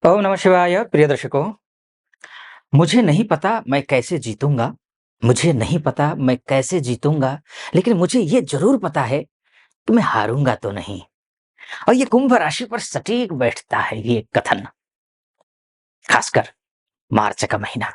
ओम नमः शिवाय। प्रिय दर्शकों, मुझे नहीं पता मैं कैसे जीतूँगा, मुझे नहीं पता मैं कैसे जीतूँगा, लेकिन मुझे ये ज़रूर पता है कि मैं हारूँगा तो नहीं। और ये कुंभ राशि पर सटीक बैठता है ये कथन, खासकर मार्च का महीना।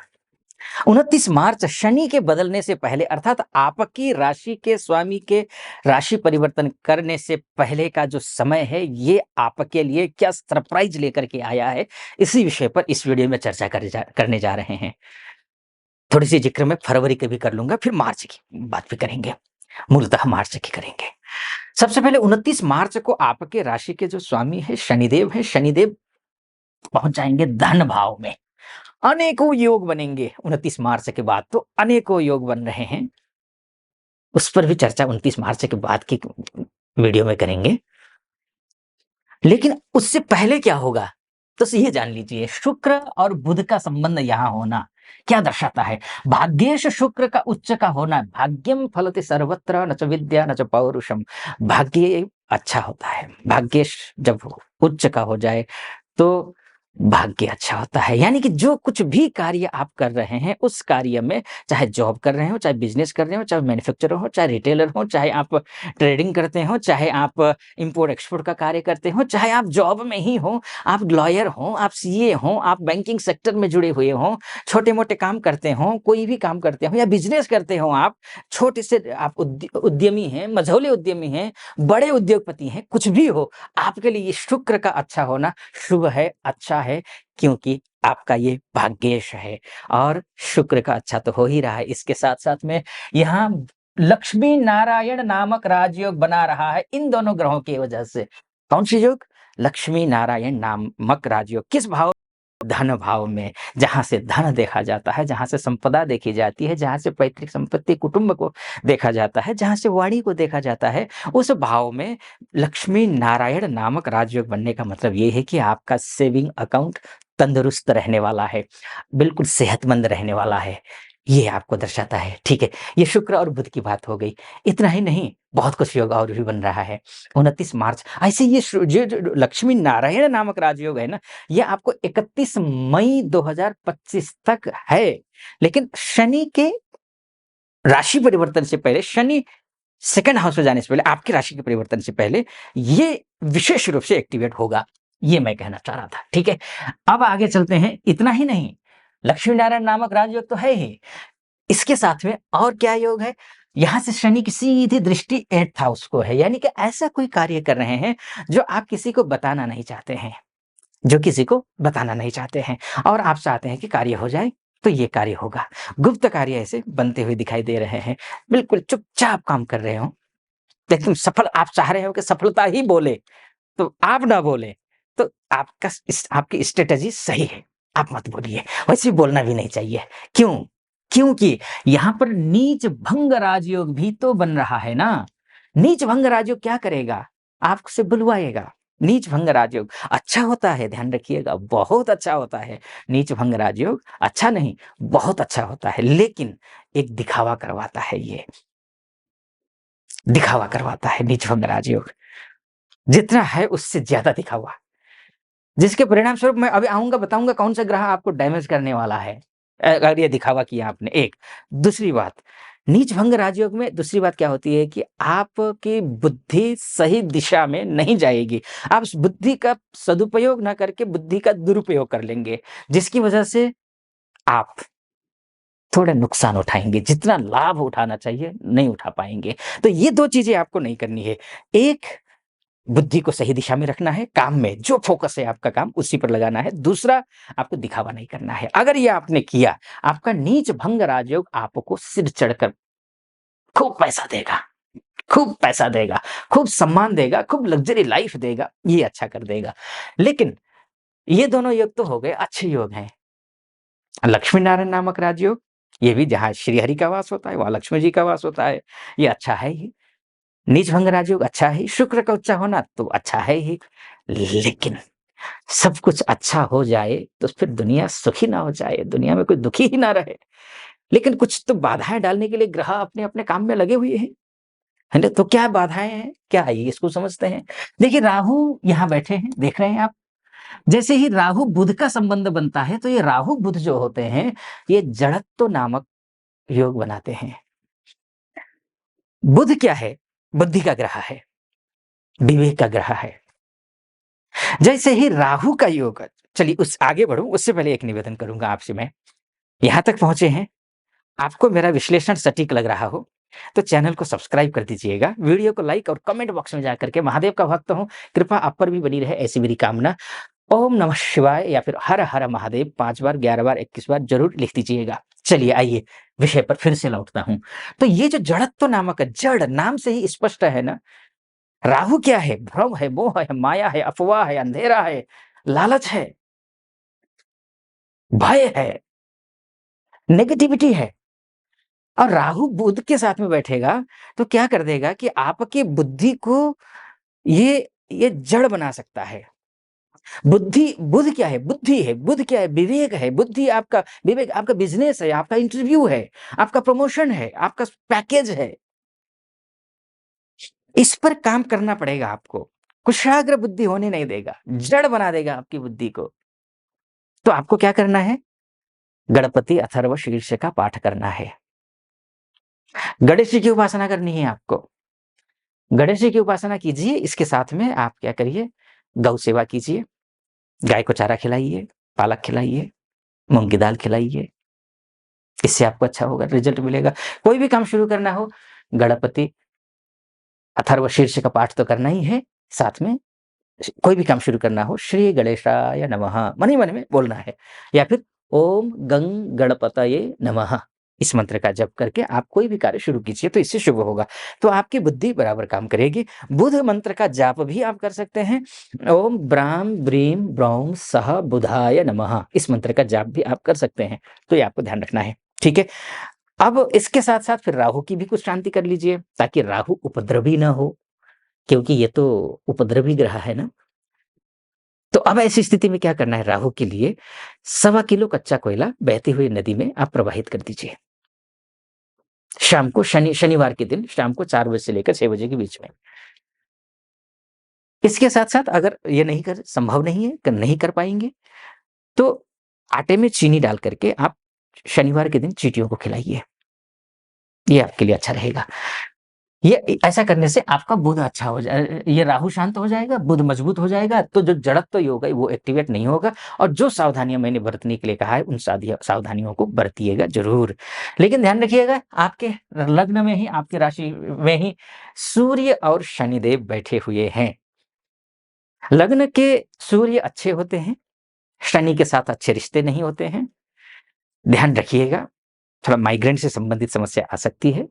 29 मार्च शनि के बदलने से पहले अर्थात आपकी राशि के स्वामी के राशि परिवर्तन करने से पहले का जो समय है, ये आपके लिए क्या सरप्राइज़ लेकर के आया है, इसी विषय पर इस वीडियो में चर्चा करने जा रहे हैं। थोड़ी-सी ज़िक्र मैं फरवरी की भी कर लूँगा, फिर मार्च की बात भी करेंगे। मूलतः मार्च की करेंगे। सबसे पहले 29 मार्च को आपके राशि के जो स्वामी हैं, शनिदेव पहुँच जाएँगे धन भाव में। अनेकों योग बनेंगे 29 मार्च के बाद तो अनेकों योग बन रहे हैं। उस पर भी चर्चा 29 मार्च के बाद की वीडियो में करेंगे। लेकिन उससे पहले क्या होगा? तो ये जान लीजिए, शुक्र और बुध का संबंध यहाँ होना क्या दर्शाता है? भाग्येश शुक्र का उच्च का होना, भाग्यम फलति सर्वत्र न च विद्या न च पौरुषम। भाग्य अच्छा होता है। भाग्येश जब उच्च का हो जाए तो भाग्य अच्छा होता है। यानी कि जो कुछ भी कार्य आप कर रहे हैं, उस कार्य में चाहे जॉब कर रहे हो, चाहे बिज़नेस कर रहे हो, चाहे मैन्युफैक्चरर हो, चाहे रिटेलर हो, चाहे आप ट्रेडिंग करते हो, चाहे आप इम्पोर्ट-एक्सपोर्ट का कार्य करते हो, चाहे आप जॉब में ही हो, आप लॉयर हो, आप सीए हो, आप बैंकिंग सेक्टर में जुड़े हुए हो, छोटे-मोटे काम करते हो, कोई भी काम करते हो या बिज़नेस करते हो आप, छोटे से आप उद्यमी हैं, मझौले उद्यमी हैं, बड़े उद्योगपति हैं, कुछ भी हो, आपके लिए ये शुक्र का अच्छा होना शुभ है, अच्छा है, क्योंकि आपका ये भाग्येश है और शुक्र का अच्छा तो हो ही रहा है। इसके साथ-साथ में यहाँ लक्ष्मी नारायण नामक राजयोग बना रहा है इन दोनों ग्रहों की वजह से। कौन-सी योग? लक्ष्मी नारायण नामक राजयोग। किस भाव? धन भाव में, जहाँ से धन देखा जाता है, जहाँ से संपदा देखी जाती है, जहाँ से पैतृक संपत्ति कुटुंब को देखा जाता है, जहाँ से वाणी को देखा जाता है, उस भाव में लक्ष्मी नारायण नामक राजयोग बनने का मतलब ये है कि आपका सेविंग अकाउंट तंदुरुस्त रहने वाला है, बिल्कुल सेहतमंद रहने वाला है। ये आपको दर्शाता है, ठीक है? ये शुक्र और बुध की बात हो गई। इतना ही नहीं, बहुत कुछ योग और भी बन रहा है। 29 मार्च ऐसे ये जो लक्ष्मी नारायण नामक राजयोग है ना, ये आपको 31 मई 2025 तक है। लेकिन शनि के राशि परिवर्तन से पहले, शनि सेकंड हाउस में जाने से पहले, आपकी राशि के परिवर्तन से पहले ये विशेष रूप से एक्टिवेट होगा। ये मैं कहना चाह रहा था, ठीक है? अब आगे चलते हैं। इतना ही नहीं, लक्ष्मी नारायण नामक राजयोग तो है ही, इसके साथ में और क्या योग है? यहाँ से शनि की सीधी दृष्टि 8th हाउस को है, यानी कि ऐसा कोई कार्य कर रहे हैं जो आप किसी को बताना नहीं चाहते हैं। जो किसी को बताना नहीं चाहते हैं और आप चाहते हैं कि कार्य हो जाए, तो ये कार्य होगा। गुप्त कार्य ऐसे बनते हुए दिखाई दे रहे हैं। बिल्कुल चुपचाप काम कर रहे हो, लेकिन सफल आप चाह रहे हो कि सफलता ही बोले, तो आप ना बोले, तो आपकी स्ट्रैटेजी सही है, आप मत बोलिए। वैसे बोलना भी नहीं चाहिए। क्यों? क्योंकि यहाँ पर नीच भंग राजयोग भी तो बन रहा है ना। नीच भंग राजयोग क्या करेगा? आपसे बुलवाएगा। नीच भंग राजयोग अच्छा होता है, ध्यान रखिएगा, बहुत अच्छा होता है। नीच भंग राजयोग अच्छा नहीं, बहुत अच्छा होता है, लेकिन एक दिखावा करवाता है ये, दिखावा करवाता है नीच भंग राजयोग। जितना है उससे ज़्यादा दिखावा। जिसके परिणाम स्वरूप मैं अभी आऊँगा, बताऊँगा कौन-सा ग्रह आपको डैमेज करने वाला है, अगर ये दिखावा किया आपने, एक। दूसरी बात, नीच भंग राजयोग में दूसरी बात क्या होती है कि आपकी बुद्धि सही दिशा में नहीं जाएगी। आप उस बुद्धि का सदुपयोग ना करके बुद्धि का दुरुपयोग कर लेंगे, जिसकी वजह से आप थोड़ा नुकसान उठाएँगे, जितना लाभ उठाना चाहिए, नहीं उठा पाएँगे। तो ये 2 चीज़ें आपको नहीं करनी है। एक, बुद्धि को सही दिशा में रखना है, काम में जो फ़ोकस है आपका काम उसी पर लगाना है। दूसरा, आपको दिखावा नहीं करना है। अगर ये आपने किया, आपका नीच भंग राजयोग आपको सिर चढ़कर खूब पैसा देगा, खूब पैसा देगा, खूब सम्मान देगा, खूब लग्ज़री लाइफ़ देगा, ये अच्छा कर देगा। लेकिन ये दोनों योग तो हो गए अच्छे योग हैं। लक्ष्मी नारायण नामक राजयोग, ये भी जहाँ श्रीहरि का वास होता है, वहाँ लक्ष्मी जी का वास होता है, ये अच्छा है ही। नीच भंग राजयोग अच्छा है, शुक्र का उच्च होना तो अच्छा है ही। लेकिन सब कुछ अच्छा हो जाए तो फिर दुनिया सुखी ना हो जाए, दुनिया में कोई दुखी ही ना रहे। लेकिन कुछ तो बाधाएँ डालने के लिए ग्रह अपने-अपने काम में लगे हुए हैं, है ना? तो क्या बाधाएँ हैं? क्या है ये, इसको समझते हैं। देखिए, राहु यहाँ बैठे हैं, देख रहे हैं आप? जैसे ही राहु बुध का संबंध बनता है, तो ये राहु बुध जो होते हैं, ये जड़त्व नामक योग बनाते हैं। बुध क्या है? बुद्धि का ग्रह है, विवेक का ग्रह है। जैसे ही राहु का योग, चलिए उस आगे बढ़ूं उससे पहले एक निवेदन करूंगा आपसे मैं। यहां तक पहुंचे हैं, आपको मेरा विश्लेषण सटीक लग रहा हो तो चैनल को सब्सक्राइब कर दीजिएगा, वीडियो को लाइक और कमेंट बॉक्स में जाकर के महादेव का भक्त हूं, कृपा आप पर भी बनी रहे, ऐसी मेरी कामना। ओम नमः शिवाय या फिर हर हर महादेव 5 बार, 11 बार, 21 बार जरूर लिख दीजिएगा। चलिए आइए विषय पर फिर से लौटता हूं। तो ये जो जड़त्व नामक है, जड़ नाम से ही स्पष्ट है ना। राहु क्या है? भ्रम है, मोह है, माया है, अफवाह है, अंधेरा है, लालच है, भय है, नेगेटिविटी है। और राहु बुध के साथ में बैठेगा तो क्या कर देगा कि आपकी बुद्धि को ये जड़ बना सकता है। बुद्धि, बुध क्या है? बुद्धि है। बुध क्या है? विवेक है। बुद्धि आपका, विवेक आपका बिजनेस है, आपका इंटरव्यू है, आपका प्रमोशन है, आपका पैकेज है। इस पर काम करना पड़ेगा आपको। कुशाग्र बुद्धि होने नहीं देगा, जड़ बना देगा आपकी बुद्धि को। तो आपको क्या करना है? गणपति अथर्व शीर्ष का पाठ करना है। गणेश जी की उपासना करनी है आपको। गणेश जी की उपासना कीजिए, इसके साथ में आप क्या करिए? गौ सेवा कीजिए, गाय को चारा खिलाइए, पालक खिलाइए, मूंग की दाल खिलाइए। इससे आपको अच्छा होगा, रिजल्ट मिलेगा। कोई भी काम शुरू करना हो, गणपति अथर्व शीर्ष का पाठ तो करना ही है, साथ में कोई भी काम शुरू करना हो, श्री गणेशाय नमः मन ही मन में बोलना है, या फिर ओम गंग गणपतये नमः, इस मंत्र का जप करके आप कोई भी कार्य शुरू कीजिए तो इससे शुभ होगा। तो आपकी बुद्धि बराबर काम करेगी। बुध मंत्र का जाप भी आप कर सकते हैं। ओम ब्राम ब्रीम ब्रौम सह बुधाय नमः, इस मंत्र का जाप भी आप कर सकते हैं। तो ये आपको ध्यान रखना है, ठीक है। अब इसके साथ साथ फिर राहु की भी कुछ शांति कर लीजिए, ताकि राहु उपद्रवी ना हो, क्योंकि ये तो उपद्रवी ग्रह है ना। तो अब ऐसी स्थिति में क्या करना है? राहु के लिए 1.25 किलो कच्चा कोयला बहती हुई नदी में आप प्रवाहित कर दीजिए, शाम को, शनिवार के दिन शाम को 4 बजे से लेकर 6 बजे के बीच में। इसके साथ साथ अगर ये संभव नहीं है, नहीं कर पाएंगे, तो आटे में चीनी डाल करके आप शनिवार के दिन चींटियों को खिलाइए, ये आपके लिए अच्छा रहेगा। ये ऐसा करने से आपका बुध अच्छा हो जाए, ये राहु शांत हो जाएगा, बुध मजबूत हो जाएगा, तो जो जड़त्व योग है वो एक्टिवेट नहीं होगा। और जो सावधानियां मैंने बरतने के लिए कहा है, उन सावधानियों को बरतिएगा जरूर। लेकिन ध्यान रखिएगा, आपके लग्न में ही, आपकी राशि में ही सूर्य और शनिदेव बैठे हुए हैं। लग्न के सूर्य अच्छे होते हैं, शनि के साथ अच्छे रिश्ते नहीं होते हैं। ध्यान रखिएगा, थोड़ा माइग्रेन से संबंधित समस्या आ सकती है।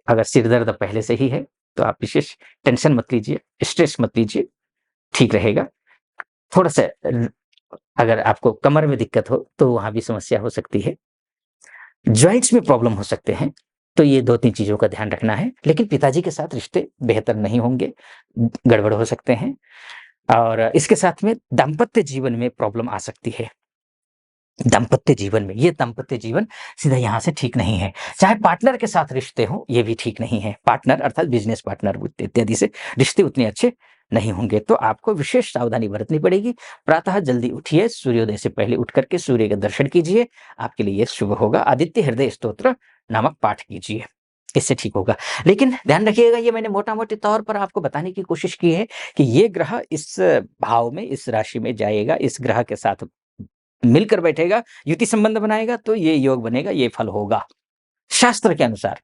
अगर सिर दर्द पहले से ही है तो आप विशेष टेंशन मत लीजिए, स्ट्रेस मत लीजिए, ठीक रहेगा। थोड़ा-सा अगर आपको कमर में दिक्कत हो तो वहाँ भी समस्या हो सकती है। जॉइंट्स में प्रॉब्लम हो सकते हैं, तो ये 2-3 चीज़ों का ध्यान रखना है। लेकिन पिताजी के साथ रिश्ते बेहतर नहीं होंगे, गड़बड़ हो सकते हैं। और इसके साथ में दाम्पत्य जीवन में प्रॉब्लम आ सकती है। दाम्पत्य जीवन में, ये दाम्पत्य जीवन सीधा यहाँ से ठीक नहीं है। चाहे पार्टनर के साथ रिश्ते हों, ये भी ठीक नहीं है। पार्टनर अर्थात बिज़नेस पार्टनर इत्यादि से रिश्ते उतने अच्छे नहीं होंगे, तो आपको विशेष सावधानी बरतनी पड़ेगी। प्रातः जल्दी उठिए, सूर्योदय से पहले उठ करके सूर्य के दर्शन कीजिए, आपके लिए ये शुभ होगा। आदित्य हृदय स्तोत्र नामक पाठ कीजिए, इससे ठीक होगा। लेकिन ध्यान रखिएगा, ये मैंने मोटा-मोटी तौर पर आपको बताने की कोशिश की है कि ये ग्रह इस भाव में, इस राशि में जाएगा, इस ग्रह के साथ मिलकर बैठेगा, युति संबंध बनाएगा, तो ये योग बनेगा, ये फल होगा शास्त्र के अनुसार।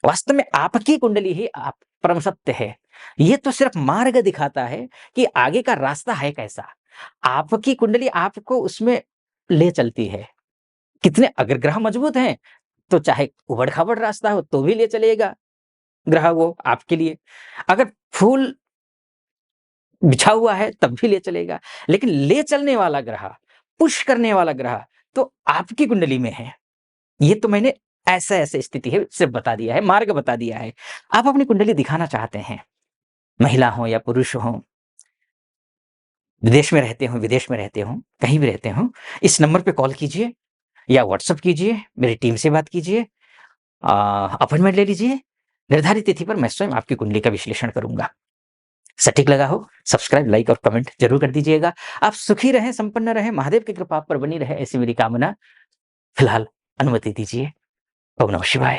वास्तव में आपकी कुंडली ही आप परम सत्य है। ये तो सिर्फ मार्ग दिखाता है कि आगे का रास्ता है कैसा। आपकी कुंडली आपको उसमें ले चलती है। कितने अगर ग्रह मजबूत हैं, तो चाहे उबड़-खाबड़ रास्ता हो तो भी ले चलेगा ग्रह वो आपके लिए। अगर फूल बिछा हुआ है तब भी ले चलेगा। लेकिन ले चलने वाला ग्रह, पुश करने वाला ग्रह तो आपकी कुंडली में है। ये तो मैंने ऐसे-ऐसे स्थिति है सिर्फ बता दिया है, मार्ग बता दिया है। आप अपनी कुंडली दिखाना चाहते हैं, महिला हो या पुरुष हो, विदेश में रहते हो, विदेश में रहते हो, कहीं भी रहते हो, इस नंबर पे कॉल कीजिए या व्हाट्सएप कीजिए, मेरी टीम से बात कीजिए, अपॉइंटमेंट ले लीजिए। निर्धारित तिथि पर मैं स्वयं आपकी कुंडली का विश्लेषण करूँगा। सटीक लगा हो, सब्सक्राइब, लाइक और कमेंट ज़रूर कर दीजिएगा। आप सुखी रहें, संपन्न रहें, महादेव की कृपा आप पर बनी रहे, ऐसी मेरी कामना। फिलहाल अनुमति दीजिए। ओम नमः शिवाय।